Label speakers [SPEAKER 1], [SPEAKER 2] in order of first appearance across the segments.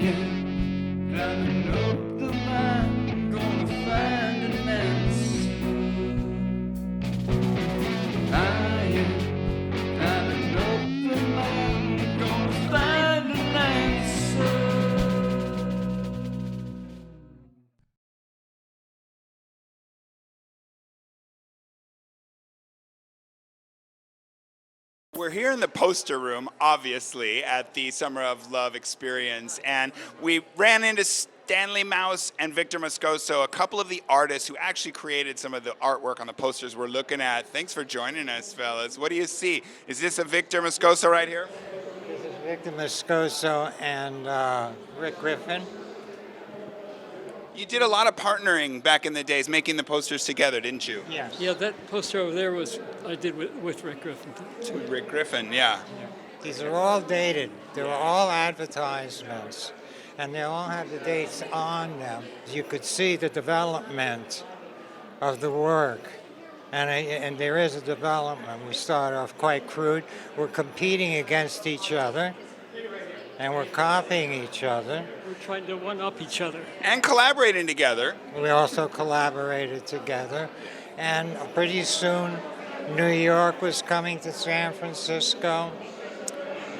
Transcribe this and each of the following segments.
[SPEAKER 1] am climbing up the mountain, gonna find an answer. I am climbing up the mountain, gonna find an answer.
[SPEAKER 2] We're here in the poster room, obviously, at the Summer of Love experience, and we ran into Stanley Mouse and Victor Moscoso, a couple of the artists who actually created some of the artwork on the posters we're looking at. Thanks for joining us, fellas. What do you see? Is this a Victor Moscoso right here?
[SPEAKER 3] This is Victor Moscoso and Rick Griffin.
[SPEAKER 2] You did a lot of partnering back in the days, making the posters together, didn't you?
[SPEAKER 3] Yes.
[SPEAKER 4] Yeah, that poster over there I did with Rick Griffin too.
[SPEAKER 2] Rick Griffin, yeah.
[SPEAKER 3] These are all dated. They're all advertisements, and they all have the dates on them. You could see the development of the work, and there is a development. We start off quite crude. We're competing against each other, and we're copying each other.
[SPEAKER 4] We're trying to one-up each other.
[SPEAKER 2] And collaborating together.
[SPEAKER 3] We also collaborated together, and pretty soon New York was coming to San Francisco,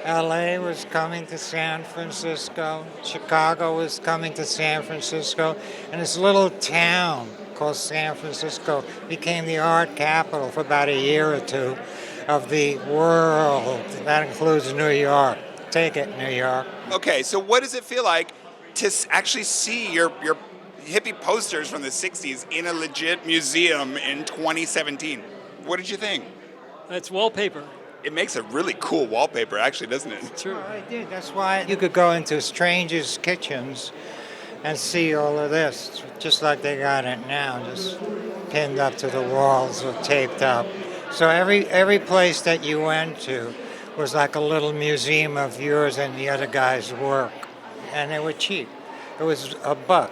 [SPEAKER 3] LA was coming to San Francisco, Chicago was coming to San Francisco, and this little town called San Francisco became the art capital for about a year or two of the world. That includes New York. Take it, New York.
[SPEAKER 2] Okay, so what does it feel like to actually see your hippie posters from the 60s in a legit museum in 2017? What did you think?
[SPEAKER 4] That's wallpaper.
[SPEAKER 2] It makes a really cool wallpaper, actually, doesn't it?
[SPEAKER 4] Sure.
[SPEAKER 3] I did. That's why you could go into strangers' kitchens and see all of this, just like they got it now, just pinned up to the walls or taped up. So every place that you went to was like a little museum of yours and the other guy's work. And they were cheap. It was $1.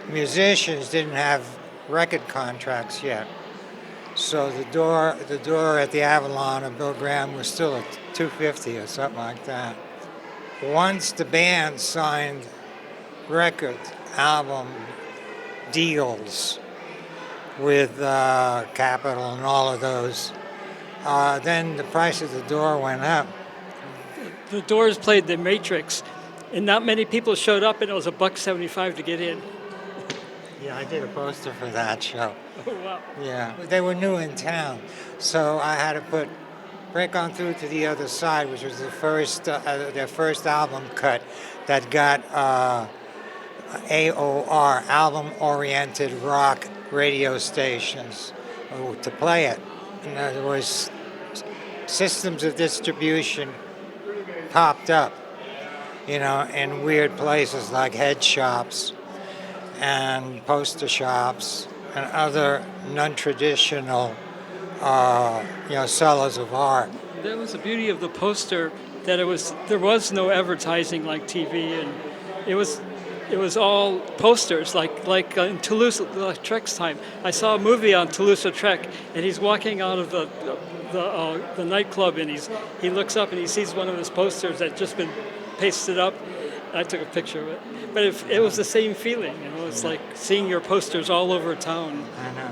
[SPEAKER 3] Musicians didn't have record contracts yet. So the door at the Avalon of Bill Graham was still at $2.50 or something like that. Once the band signed record album deals with Capitol and all of those, then the price of the door went up.
[SPEAKER 4] The Doors played The Matrix, and not many people showed up, and it was $1.75 to get in.
[SPEAKER 3] Yeah, I did a poster for that show.
[SPEAKER 4] Oh, wow.
[SPEAKER 3] Yeah, they were new in town, so I had to break on through to the other side, which was their first album cut that got AOR, album-oriented rock radio stations, to play it. And there was systems of distribution popped up, in weird places like head shops and poster shops and other non-traditional, sellers of art.
[SPEAKER 4] That was the beauty of the poster, that there was no advertising like TV, and it was all posters, like in Toulouse-Lautrec's time. I saw a movie on Toulouse-Lautrec, and he's walking out of the nightclub, and he looks up and he sees one of his posters that just been pasted up. I took a picture of it, but it was the same feeling. It's like seeing your posters all over town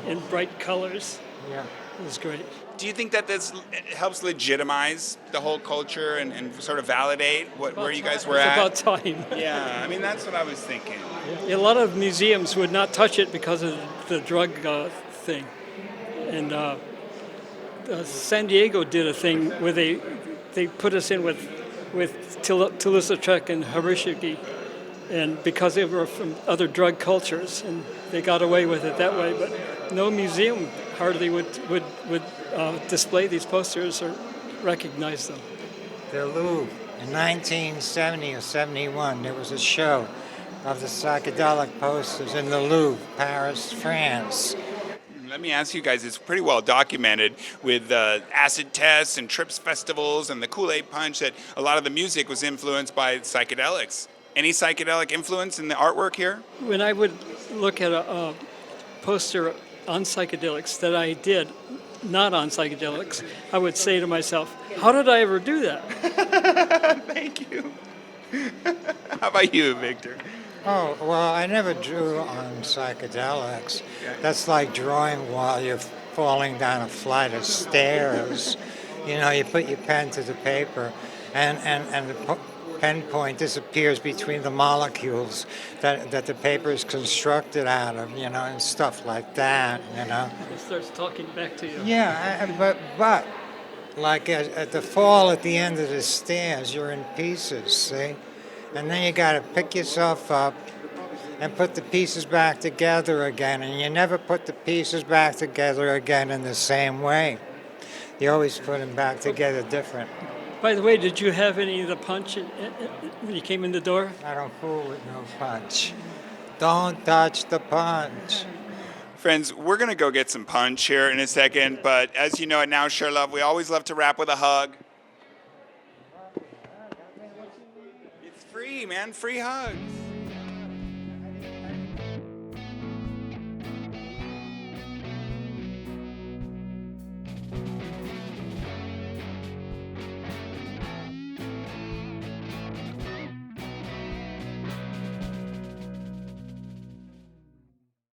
[SPEAKER 4] in bright colors.
[SPEAKER 3] Yeah.
[SPEAKER 4] It was great.
[SPEAKER 2] Do you think that this helps legitimize the whole culture and sort of validate where you guys were at?
[SPEAKER 4] It's about time.
[SPEAKER 2] Yeah, I mean, that's what I was thinking.
[SPEAKER 4] A lot of museums would not touch it because of the drug thing. And San Diego did a thing where they put us in with Toulouse-Lautrec and Hiroshige, and because they were from other drug cultures, and they got away with it that way. But no museum hardly would display these posters or recognize them.
[SPEAKER 3] The Louvre, in 1970 or 71, there was a show of the psychedelic posters in the Louvre, Paris, France.
[SPEAKER 2] Let me ask you guys, it's pretty well documented with acid tests and trips festivals and the Kool-Aid Punch that a lot of the music was influenced by psychedelics. Any psychedelic influence in the artwork here?
[SPEAKER 4] When I would look at a poster on psychedelics that I did, not on psychedelics, I would say to myself, how did I ever do that?
[SPEAKER 2] Thank you. How about you, Victor?
[SPEAKER 3] Oh, well, I never drew on psychedelics. That's like drawing while you're falling down a flight of stairs. You know, you put your pen to the paper, and the pen point disappears between the molecules that the paper is constructed out of, you know, and stuff like that, you know.
[SPEAKER 4] It starts talking back to you.
[SPEAKER 3] Yeah, but like at the fall at the end of the stairs, you're in pieces, see? And then you got to pick yourself up and put the pieces back together again. And you never put the pieces back together again in the same way. You always put them back together different.
[SPEAKER 4] By the way, did you have any of the punch when you came in the door?
[SPEAKER 3] I don't fool with no punch. Don't touch the punch.
[SPEAKER 2] Friends, we're going to go get some punch here in a second, but as you know at Now Share Love, we always love to wrap with a hug. It's free, man. Free hugs.